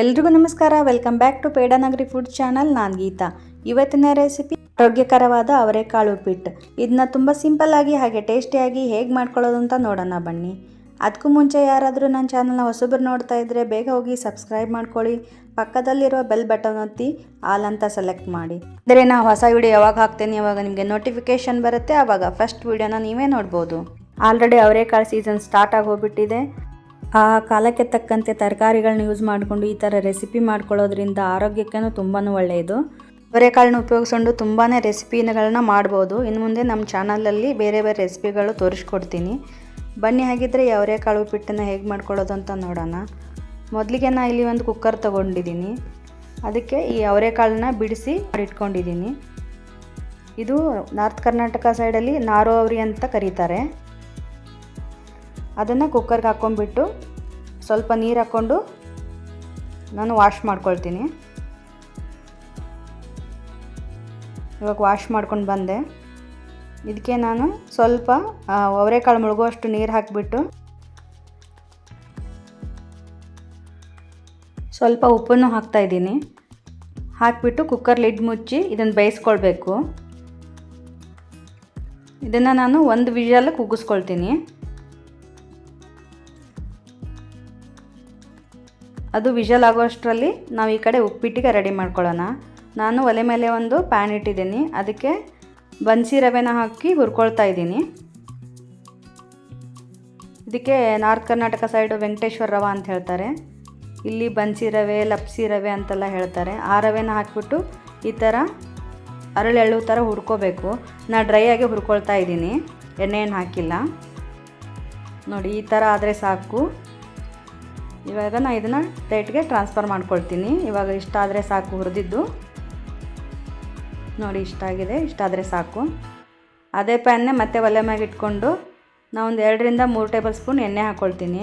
ಎಲ್ರಿಗೂ ನಮಸ್ಕಾರ. Welcome back to Pedanagari food channel. ನಾನು ಗೀತಾ. ಇವತ್ತಿನ ರೆಸಿಪಿ ಆರೋಗ್ಯಕರವಾದ ಅವರೆಕಾಳು ಉಪ್ಪಿಟ್ಟು. ಇದನ್ನ ತುಂಬ ಸಿಂಪಲ್ಲಾಗಿ ಹಾಗೆ ಟೇಸ್ಟಿಯಾಗಿ ಹೇಗೆ ಮಾಡ್ಕೊಳ್ಳೋದು ಅಂತ ನೋಡೋಣ ಬನ್ನಿ. ಅದಕ್ಕೂ ಮುಂಚೆ ಯಾರಾದರೂ ನನ್ನ ಚಾನಲ್ನ ಹೊಸಬ್ರು ನೋಡ್ತಾ ಇದ್ದರೆ ಬೇಗ ಹೋಗಿ ಸಬ್ಸ್ಕ್ರೈಬ್ ಮಾಡ್ಕೊಳ್ಳಿ. ಪಕ್ಕದಲ್ಲಿರೋ ಬೆಲ್ ಬಟನ್ ಒತ್ತಿ ಆಲ್ ಅಂತ ಸೆಲೆಕ್ಟ್ ಮಾಡಿ. ಅಂದರೆ ನಾವು ಹೊಸ ವಿಡಿಯೋ ಯಾವಾಗ ಹಾಕ್ತೇನೆ ಅವಾಗ ನಿಮಗೆ ನೋಟಿಫಿಕೇಷನ್ ಬರುತ್ತೆ. ಆವಾಗ ಫಸ್ಟ್ ವಿಡಿಯೋನ ನೀವೇ ನೋಡ್ಬೋದು. ಆಲ್ರೆಡಿ ಅವರೆಕಾಳು ಸೀಸನ್ ಸ್ಟಾರ್ಟ್ ಆಗೋಗ್ಬಿಟ್ಟಿದೆ. ಆ ಕಾಲಕ್ಕೆ ತಕ್ಕಂತೆ ತರಕಾರಿಗಳನ್ನ ಯೂಸ್ ಮಾಡಿಕೊಂಡು ಈ ಥರ ರೆಸಿಪಿ ಮಾಡ್ಕೊಳ್ಳೋದ್ರಿಂದ ಆರೋಗ್ಯಕ್ಕೂ ತುಂಬಾ ಒಳ್ಳೆಯದು. ಅವರೆಕಾಳನ್ನ ಉಪಯೋಗಿಸ್ಕೊಂಡು ತುಂಬಾ ರೆಸಿಪಿಗಳನ್ನ ಮಾಡ್ಬೋದು. ಇನ್ನು ಮುಂದೆ ನಮ್ಮ ಚಾನಲಲ್ಲಿ ಬೇರೆ ಬೇರೆ ರೆಸಿಪಿಗಳು ತೋರಿಸ್ಕೊಡ್ತೀನಿ. ಬನ್ನಿ ಹಾಗಿದ್ದರೆ ಈ ಅವರೆಕಾಳು ಉಪ್ಪಿಟ್ಟನ್ನು ಹೇಗೆ ಮಾಡ್ಕೊಳ್ಳೋದು ಅಂತ ನೋಡೋಣ. ಮೊದಲಿಗೆ ನಾನು ಇಲ್ಲಿ ಒಂದು ಕುಕ್ಕರ್ ತೊಗೊಂಡಿದ್ದೀನಿ. ಅದಕ್ಕೆ ಈ ಅವರೆಕಾಳನ್ನ ಬಿಡಿಸಿ ಇಟ್ಕೊಂಡಿದ್ದೀನಿ. ಇದು ನಾರ್ತ್ ಕರ್ನಾಟಕ ಸೈಡಲ್ಲಿ ನಾರು ಅವರಿ ಅಂತ ಕರೀತಾರೆ. ಅದನ್ನು ಕುಕ್ಕರ್ಗೆ ಹಾಕ್ಕೊಂಡ್ಬಿಟ್ಟು ಸ್ವಲ್ಪ ನೀರು ಹಾಕ್ಕೊಂಡು ನಾನು ವಾಶ್ ಮಾಡ್ಕೊಳ್ತೀನಿ. ಇವಾಗ ವಾಶ್ ಮಾಡ್ಕೊಂಡು ಬಂದೆ. ಇದಕ್ಕೆ ನಾನು ಸ್ವಲ್ಪ ಅವರೆಕಾಳು ಮುಳುಗುವಷ್ಟು ನೀರು ಹಾಕಿಬಿಟ್ಟು ಸ್ವಲ್ಪ ಉಪ್ಪನ್ನು ಹಾಕ್ತಾಯಿದ್ದೀನಿ. ಹಾಕಿಬಿಟ್ಟು ಕುಕ್ಕರ್ ಲಿಡ್ ಮುಚ್ಚಿ ಇದನ್ನು ಬೇಯಿಸ್ಕೊಳ್ಬೇಕು. ಇದನ್ನು ನಾನು ಒಂದು ವಿಷಲ್ ಕೂಗಿಸ್ಕೊಳ್ತೀನಿ. ಅದು ವಿಷಲ್ ಆಗೋಷ್ಟರಲ್ಲಿ ನಾವು ಈ ಕಡೆ ಉಪ್ಪಿಟ್ಟಿಗೆ ರೆಡಿ ಮಾಡ್ಕೊಳ್ಳೋಣ. ನಾನು ಒಲೆ ಮೇಲೆ ಒಂದು ಪ್ಯಾನ್ ಇಟ್ಟಿದ್ದೀನಿ. ಅದಕ್ಕೆ ಬನ್ಸಿ ರವೆನ ಹಾಕಿ ಹುರ್ಕೊಳ್ತಾ ಇದ್ದೀನಿ. ಇದಕ್ಕೆ ನಾರ್ತ್ ಕರ್ನಾಟಕ ಸೈಡು ವೆಂಕಟೇಶ್ವರ ರವೆ ಅಂತ ಹೇಳ್ತಾರೆ. ಇಲ್ಲಿ ಬನ್ಸಿ ರವೆ, ಲಪ್ಸಿ ರವೆ ಅಂತೆಲ್ಲ ಹೇಳ್ತಾರೆ. ಆ ರವೆನ ಹಾಕಿಬಿಟ್ಟು ಈ ಥರ ಅರಳೆಳ್ಳು ಥರ ಹುರ್ಕೋಬೇಕು. ನಾನು ಡ್ರೈ ಆಗಿ ಹುರ್ಕೊಳ್ತಾ ಇದ್ದೀನಿ, ಎಣ್ಣೆ ಏನು ಹಾಕಿಲ್ಲ. ನೋಡಿ ಈ ಥರ ಆದರೆ ಸಾಕು. ಇವಾಗ ನಾನು ಇದನ್ನು ಪ್ಲೇಟ್ಗೆ ಟ್ರಾನ್ಸ್ಫರ್ ಮಾಡ್ಕೊಳ್ತೀನಿ. ಇವಾಗ ಇಷ್ಟ ಆದರೆ ಸಾಕು ಹುರಿದಿದ್ದು. ನೋಡಿ ಇಷ್ಟ ಆಗಿದೆ, ಇಷ್ಟ ಆದರೆ ಸಾಕು. ಅದೇ ಪ್ಯಾನ್ನೇ ಮತ್ತೆ ಒಲೆ ಮ್ಯಾಗೆ ಇಟ್ಕೊಂಡು ನಾನು ಒಂದು 2 ರಿಂದ 3 ಟೇಬಲ್ ಸ್ಪೂನ್ ಎಣ್ಣೆ ಹಾಕ್ಕೊಳ್ತೀನಿ.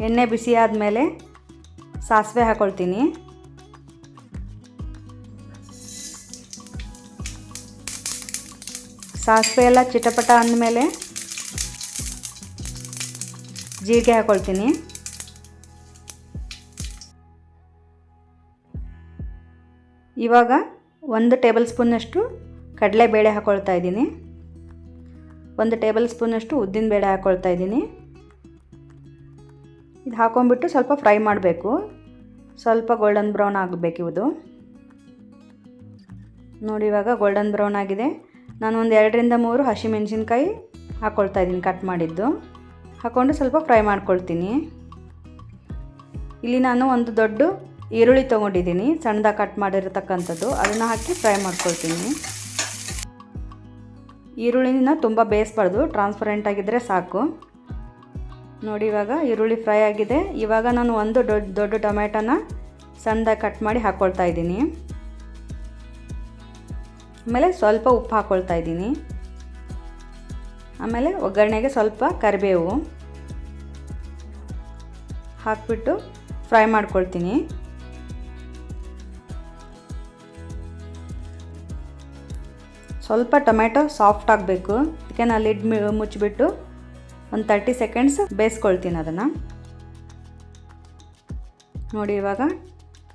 ಎಣ್ಣೆ ಬಿಸಿ ಆದಮೇಲೆ ಸಾಸಿವೆ ಹಾಕ್ಕೊಳ್ತೀನಿ. ಸಾಸಿವೆ ಎಲ್ಲ ಚಿಟಪಟ ಅಂದಮೇಲೆ ಜೀರಿಗೆ ಹಾಕ್ಕೊಳ್ತೀನಿ. ಇವಾಗ 1 ಟೇಬಲ್ ಸ್ಪೂನಷ್ಟು ಕಡಲೆಬೇಳೆ ಹಾಕ್ಕೊಳ್ತಾ ಇದ್ದೀನಿ. 1 ಟೇಬಲ್ ಸ್ಪೂನಷ್ಟು ಉದ್ದಿನಬೇಳೆ ಹಾಕ್ಕೊಳ್ತಾ ಇದ್ದೀನಿ. ಇದು ಹಾಕ್ಕೊಂಡ್ಬಿಟ್ಟು ಸ್ವಲ್ಪ ಫ್ರೈ ಮಾಡಬೇಕು. ಸ್ವಲ್ಪ ಗೋಲ್ಡನ್ ಬ್ರೌನ್ ಆಗಬೇಕು ಇದು. ನೋಡಿ ಇವಾಗ ಗೋಲ್ಡನ್ ಬ್ರೌನ್ ಆಗಿದೆ. ನಾನು ಒಂದು 2 ರಿಂದ 3 ಹಸಿಮೆಣಸಿನ್ಕಾಯಿ ಹಾಕ್ಕೊಳ್ತಾ ಇದ್ದೀನಿ, ಕಟ್ ಮಾಡಿದ್ದು. ಹಾಕ್ಕೊಂಡು ಸ್ವಲ್ಪ ಫ್ರೈ ಮಾಡ್ಕೊಳ್ತೀನಿ. ಇಲ್ಲಿ ನಾನು ಒಂದು ದೊಡ್ಡ ಈರುಳ್ಳಿ ತೊಗೊಂಡಿದ್ದೀನಿ, ಸಣ್ಣದಾಗಿ ಕಟ್ ಮಾಡಿರತಕ್ಕಂಥದ್ದು. ಅದನ್ನು ಹಾಕಿ ಫ್ರೈ ಮಾಡ್ಕೊಳ್ತೀನಿ. ಈರುಳ್ಳಿನ ತುಂಬ ಬೇಯಿಸ್ಬಾರ್ದು, ಟ್ರಾನ್ಸ್ಪರೆಂಟ್ ಆಗಿದ್ದರೆ ಸಾಕು. ನೋಡಿ ಇವಾಗ ಈರುಳ್ಳಿ ಫ್ರೈ ಆಗಿದೆ. ಇವಾಗ ನಾನು ಒಂದು ದೊಡ್ಡ ಟೊಮೆಟೊನ ಸಣ್ಣದಾಗಿ ಕಟ್ ಮಾಡಿ ಹಾಕ್ಕೊಳ್ತಾ ಇದ್ದೀನಿ. ಆಮೇಲೆ ಸ್ವಲ್ಪ ಉಪ್ಪು ಹಾಕ್ಕೊಳ್ತಾ ಇದ್ದೀನಿ. ಆಮೇಲೆ ಒಗ್ಗರಣೆಗೆ ಸ್ವಲ್ಪ ಕರಿಬೇವು ಹಾಕಿಬಿಟ್ಟು ಫ್ರೈ ಮಾಡ್ಕೊಳ್ತೀನಿ. ಸ್ವಲ್ಪ ಟೊಮೆಟೊ ಸಾಫ್ಟ್ ಆಗಬೇಕು. ಅದಕ್ಕೆ ನಾನು ಲಿಡ್ ಮುಚ್ಚಿಬಿಟ್ಟು ಒಂದು 30 ಸೆಕೆಂಡ್ಸ್ ಬೇಯಿಸ್ಕೊಳ್ತೀನಿ ಅದನ್ನು. ನೋಡಿ ಇವಾಗ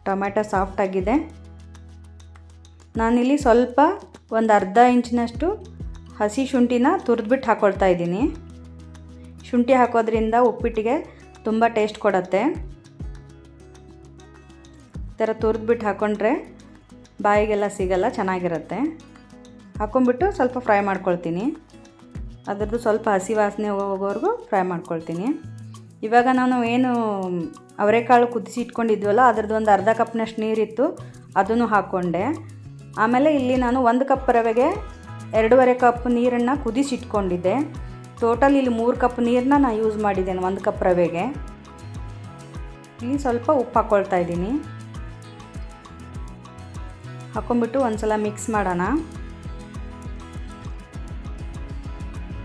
ಟೊಮೆಟೊ ಸಾಫ್ಟ್ ಆಗಿದೆ. ನಾನಿಲ್ಲಿ ಸ್ವಲ್ಪ ಒಂದು ಅರ್ಧ ಇಂಚಿನಷ್ಟು ಹಸಿ ಶುಂಠಿನ ತುರಿದ್ಬಿಟ್ಟು ಹಾಕ್ಕೊಳ್ತಾ ಇದ್ದೀನಿ. ಶುಂಠಿ ಹಾಕೋದ್ರಿಂದ ಉಪ್ಪಿಟ್ಟಿಗೆ ತುಂಬ ಟೇಸ್ಟ್ ಕೊಡುತ್ತೆ. ಈ ಥರ ತುರಿದ್ಬಿಟ್ಟು ಹಾಕ್ಕೊಂಡ್ರೆ ಬಾಯಿಗೆಲ್ಲ ಸಿಗಲ್ಲ, ಚೆನ್ನಾಗಿರುತ್ತೆ. ಹಾಕ್ಕೊಂಬಿಟ್ಟು ಸ್ವಲ್ಪ ಫ್ರೈ ಮಾಡ್ಕೊಳ್ತೀನಿ. ಅದರದ್ದು ಸ್ವಲ್ಪ ಹಸಿ ವಾಸನೆ ಹೋಗೋವರೆಗೂ ಫ್ರೈ ಮಾಡ್ಕೊಳ್ತೀನಿ. ಇವಾಗ ನಾನು ಏನು ಅವರೆಕಾಳು ಕುದಿಸಿ ಇಟ್ಕೊಂಡಿದ್ವಲ್ಲ, ಅದರದ್ದು ಒಂದು ಅರ್ಧ ಕಪ್ನಷ್ಟು ನೀರಿತ್ತು, ಅದನ್ನು ಹಾಕ್ಕೊಂಡೆ. ಆಮೇಲೆ ಇಲ್ಲಿ ನಾನು 1 ಕಪ್ ರವೆಗೆ 2.5 ಕಪ್ ನೀರನ್ನು ಕುದಿಸಿಟ್ಕೊಂಡಿದ್ದೆ. ಟೋಟಲ್ ಇಲ್ಲಿ 3 ಕಪ್ ನೀರನ್ನ ನಾನು ಯೂಸ್ ಮಾಡಿದ್ದೇನೆ 1 ಕಪ್ ರವೆಗೆ. ಇಲ್ಲಿ ಸ್ವಲ್ಪ ಉಪ್ಪು ಹಾಕ್ಕೊಳ್ತಾ ಇದ್ದೀನಿ. ಹಾಕ್ಕೊಂಬಿಟ್ಟು ಒಂದು ಸಲ ಮಿಕ್ಸ್ ಮಾಡೋಣ.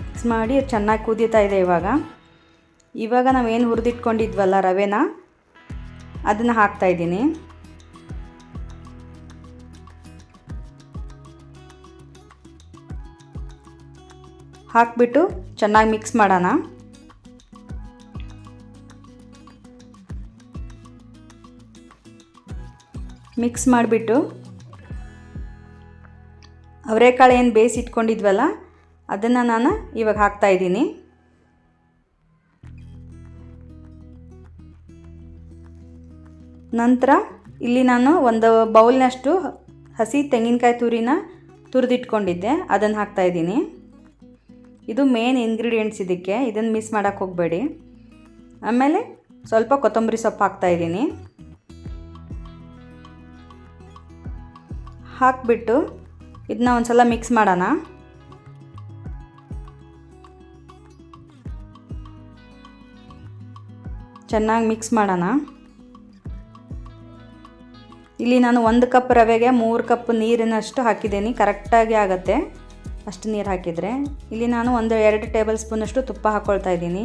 ಮಿಕ್ಸ್ ಮಾಡಿ ಚೆನ್ನಾಗಿ ಕುದೀತಾ ಇದೆ. ಇವಾಗ ನಾವೇನು ಹುರಿದಿಟ್ಕೊಂಡಿದ್ವಲ್ಲ ರವೆನ, ಅದನ್ನು ಹಾಕ್ತಾಯಿದ್ದೀನಿ. ಹಾಕಿಬಿಟ್ಟು ಚೆನ್ನಾಗಿ ಮಿಕ್ಸ್ ಮಾಡೋಣ. ಮಿಕ್ಸ್ ಮಾಡಿಬಿಟ್ಟು ಅವರೆಕಾಳು ಏನು ಬೇಯಿಸಿಟ್ಕೊಂಡಿದ್ವಲ್ಲ ಅದನ್ನು ನಾನು ಇವಾಗ ಹಾಕ್ತಾಯಿದ್ದೀನಿ. ನಂತರ ಇಲ್ಲಿ ನಾನು ಒಂದು ಬೌಲ್ನಷ್ಟು ಹಸಿ ತೆಂಗಿನಕಾಯಿ ತುರಿದಿಟ್ಕೊಂಡಿದ್ದೆ, ಅದನ್ನು ಹಾಕ್ತಾಯಿದ್ದೀನಿ. ಇದು ಮೇನ್ ಇಂಗ್ರೀಡಿಯೆಂಟ್ಸ್ ಇದಕ್ಕೆ, ಇದನ್ನು ಮಿಸ್ ಮಾಡೋಕ್ಕೆ ಹೋಗಬೇಡಿ. ಆಮೇಲೆ ಸ್ವಲ್ಪ ಕೊತ್ತಂಬರಿ ಸೊಪ್ಪು ಹಾಕ್ತಾಯಿದ್ದೀನಿ. ಹಾಕಿಬಿಟ್ಟು ಇದನ್ನ ಒಂದು ಸಲ ಮಿಕ್ಸ್ ಮಾಡೋಣ. ಚೆನ್ನಾಗಿ ಮಿಕ್ಸ್ ಮಾಡೋಣ. ಇಲ್ಲಿ ನಾನು 1 ಕಪ್ ರವೆಗೆ 3 ಕಪ್ ನೀರಿನಷ್ಟು ಹಾಕಿದ್ದೀನಿ, ಕರೆಕ್ಟಾಗಿ ಆಗುತ್ತೆ ಅಷ್ಟು ನೀರು ಹಾಕಿದರೆ. ಇಲ್ಲಿ ನಾನು 2 ಟೇಬಲ್ ಸ್ಪೂನಷ್ಟು ತುಪ್ಪ ಹಾಕ್ಕೊಳ್ತಾ ಇದ್ದೀನಿ.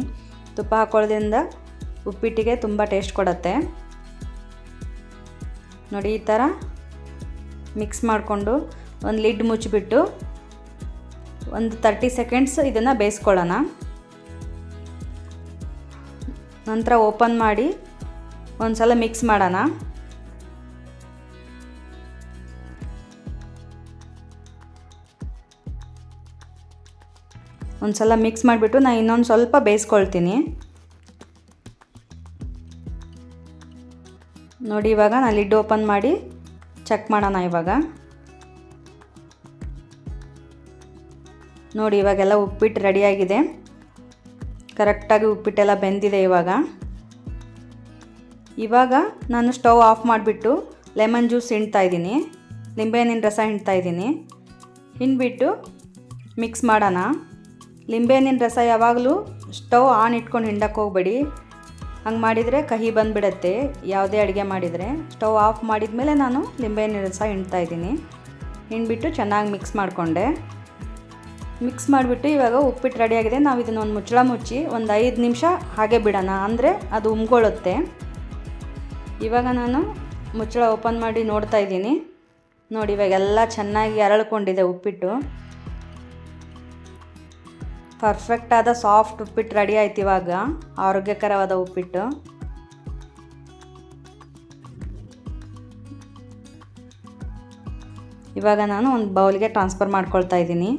ತುಪ್ಪ ಹಾಕೊಳ್ಳೋದ್ರಿಂದ ಉಪ್ಪಿಟ್ಟಿಗೆ ತುಂಬ ಟೇಸ್ಟ್ ಕೊಡುತ್ತೆ. ನೋಡಿ, ಈ ಥರ ಮಿಕ್ಸ್ ಮಾಡಿಕೊಂಡು ಒಂದು ಲಿಡ್ ಮುಚ್ಚಿಬಿಟ್ಟು ಒಂದು 30 ಸೆಕೆಂಡ್ಸ್ ಇದನ್ನು ಬೇಯಿಸ್ಕೊಳ್ಳೋಣ. ನಂತರ ಓಪನ್ ಮಾಡಿ ಒಂದು ಸಲ ಮಿಕ್ಸ್ ಮಾಡೋಣ. ಒಂದು ಸಲ ಮಿಕ್ಸ್ ಮಾಡಿಬಿಟ್ಟು ನಾನು ಇನ್ನೊಂದು ಸ್ವಲ್ಪ ಬೇಯಿಸ್ಕೊಳ್ತೀನಿ. ನೋಡಿ, ಇವಾಗ ನಾನು ಲಿಡ್ ಓಪನ್ ಮಾಡಿ ಚೆಕ್ ಮಾಡೋಣ. ನೋಡಿ, ಇವಾಗೆಲ್ಲ ಉಪ್ಪಿಟ್ಟು ರೆಡಿಯಾಗಿದೆ. ಕರೆಕ್ಟಾಗಿ ಉಪ್ಪಿಟ್ಟೆಲ್ಲ ಬೆಂದಿದೆ. ಇವಾಗ ನಾನು ಸ್ಟವ್ ಆಫ್ ಮಾಡಿಬಿಟ್ಟು ಲೆಮನ್ ಜ್ಯೂಸ್ ಹಿಂಡ್ತಾಯಿದ್ದೀನಿ, ಲಿಂಬೆಹಣ್ಣಿನ ರಸ ಹಿಂಡ್ತಾಯಿದ್ದೀನಿ. ಹಿಂಡ್ಬಿಟ್ಟು ಮಿಕ್ಸ್ ಮಾಡೋಣ. ಲಿಂಬೆಹಣ್ಣಿನ ರಸ ಯಾವಾಗಲೂ ಸ್ಟವ್ ಆನ್ ಇಟ್ಕೊಂಡು ಹಿಂಡಕ್ಕೆ ಹೋಗಬೇಡಿ, ಹಂಗೆ ಮಾಡಿದರೆ ಕಹಿ ಬಂದುಬಿಡತ್ತೆ. ಯಾವುದೇ ಅಡುಗೆ ಮಾಡಿದರೆ ಸ್ಟವ್ ಆಫ್ ಮಾಡಿದ ಮೇಲೆ ನಾನು ಲಿಂಬೆಹಣ್ಣಿನ ರಸ ಹಿಂಡ್ತಾಯಿದ್ದೀನಿ. ಹಿಂಡ್ಬಿಟ್ಟು ಚೆನ್ನಾಗಿ ಮಿಕ್ಸ್ ಮಾಡಿಕೊಂಡೆ. ಮಿಕ್ಸ್ ಮಾಡಿಬಿಟ್ಟು ಇವಾಗ ಉಪ್ಪಿಟ್ಟು ರೆಡಿಯಾಗಿದೆ. ನಾವು ಇದನ್ನು ಒಂದು ಮುಚ್ಚಳ ಮುಚ್ಚಿ ಒಂದು 5 ನಿಮಿಷ ಹಾಗೆ ಬಿಡೋಣ, ಅಂದರೆ ಅದು ಉಮ್ಗೊಳ್ಳುತ್ತೆ. ಇವಾಗ ನಾನು ಮುಚ್ಚಳ ಓಪನ್ ಮಾಡಿ ನೋಡ್ತಾ ಇದ್ದೀನಿ. ನೋಡಿ, ಇವಾಗೆಲ್ಲ ಚೆನ್ನಾಗಿ ಅರಳ್ಕೊಂಡಿದೆ ಉಪ್ಪಿಟ್ಟು. ಪರ್ಫೆಕ್ಟಾದ ಸಾಫ್ಟ್ ಉಪ್ಪಿಟ್ಟು ರೆಡಿ ಆಯ್ತು. ಇವಾಗ ಆರೋಗ್ಯಕರವಾದ ಉಪ್ಪಿಟ್ಟು. ಇವಾಗ ನಾನು ಒಂದು ಬೌಲ್ಗೆ ಟ್ರಾನ್ಸ್ಫರ್ ಮಾಡ್ಕೊಳ್ತಾ ಇದ್ದೀನಿ.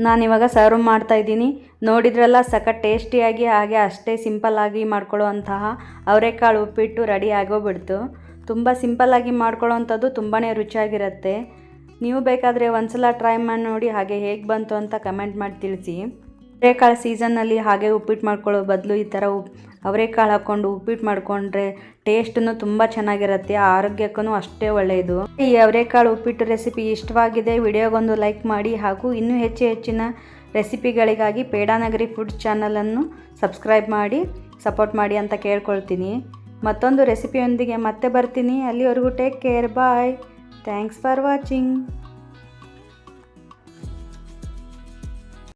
ನಾನಿವಾಗ ಸರ್ವ್ ಮಾಡ್ತಾಯಿದ್ದೀನಿ. ನೋಡಿದ್ರಲ್ಲ, ಸಖತ್ ಟೇಸ್ಟಿಯಾಗಿ ಹಾಗೆ ಅಷ್ಟೇ ಸಿಂಪಲ್ಲಾಗಿ ಮಾಡ್ಕೊಳ್ಳುವಂತಹ ಅವರೆಕಾಳು ಉಪ್ಪಿಟ್ಟು ರೆಡಿ ಆಗೋಗ್ಬಿಡ್ತು. ತುಂಬ ಸಿಂಪಲ್ಲಾಗಿ ಮಾಡ್ಕೊಳ್ಳೋವಂಥದ್ದು ತುಂಬಾ ರುಚಿಯಾಗಿರುತ್ತೆ. ನೀವು ಬೇಕಾದರೆ ಒಂದ್ಸಲ ಟ್ರೈ ಮಾಡಿ ನೋಡಿ, ಹಾಗೆ ಹೇಗೆ ಬಂತು ಅಂತ ಕಮೆಂಟ್ ಮಾಡಿ ತಿಳಿಸಿ. ಅವರೆಕಾಳು ಸೀಸನ್ನಲ್ಲಿ ಹಾಗೆ ಉಪ್ಪಿಟ್ಟು ಮಾಡ್ಕೊಳ್ಳೋ ಬದಲು ಈ ಥರ ಅವರೆಕಾಳು ಹಾಕ್ಕೊಂಡು ಉಪ್ಪಿಟ್ಟು ಮಾಡಿಕೊಂಡ್ರೆ ಟೇಸ್ಟೂ ತುಂಬ ಚೆನ್ನಾಗಿರುತ್ತೆ, ಆರೋಗ್ಯಕ್ಕೂ ಅಷ್ಟೇ ಒಳ್ಳೆಯದು. ಈ ಅವರೆಕಾಳು ಉಪ್ಪಿಟ್ಟು ರೆಸಿಪಿ ಇಷ್ಟವಾಗಿದೆ, ವಿಡಿಯೋಗೊಂದು ಲೈಕ್ ಮಾಡಿ. ಹಾಗೂ ಇನ್ನೂ ಹೆಚ್ಚಿನ ರೆಸಿಪಿಗಳಿಗಾಗಿ ಪೇಡಾನಗರಿ ಫುಡ್ಸ್ ಚಾನಲನ್ನು ಸಬ್ಸ್ಕ್ರೈಬ್ ಮಾಡಿ ಸಪೋರ್ಟ್ ಮಾಡಿ ಅಂತ ಕೇಳ್ಕೊಳ್ತೀನಿ. ಮತ್ತೊಂದು ರೆಸಿಪಿಯೊಂದಿಗೆ ಮತ್ತೆ ಬರ್ತೀನಿ. ಅಲ್ಲಿವರೆಗೂ take care, bye. Thanks for watching.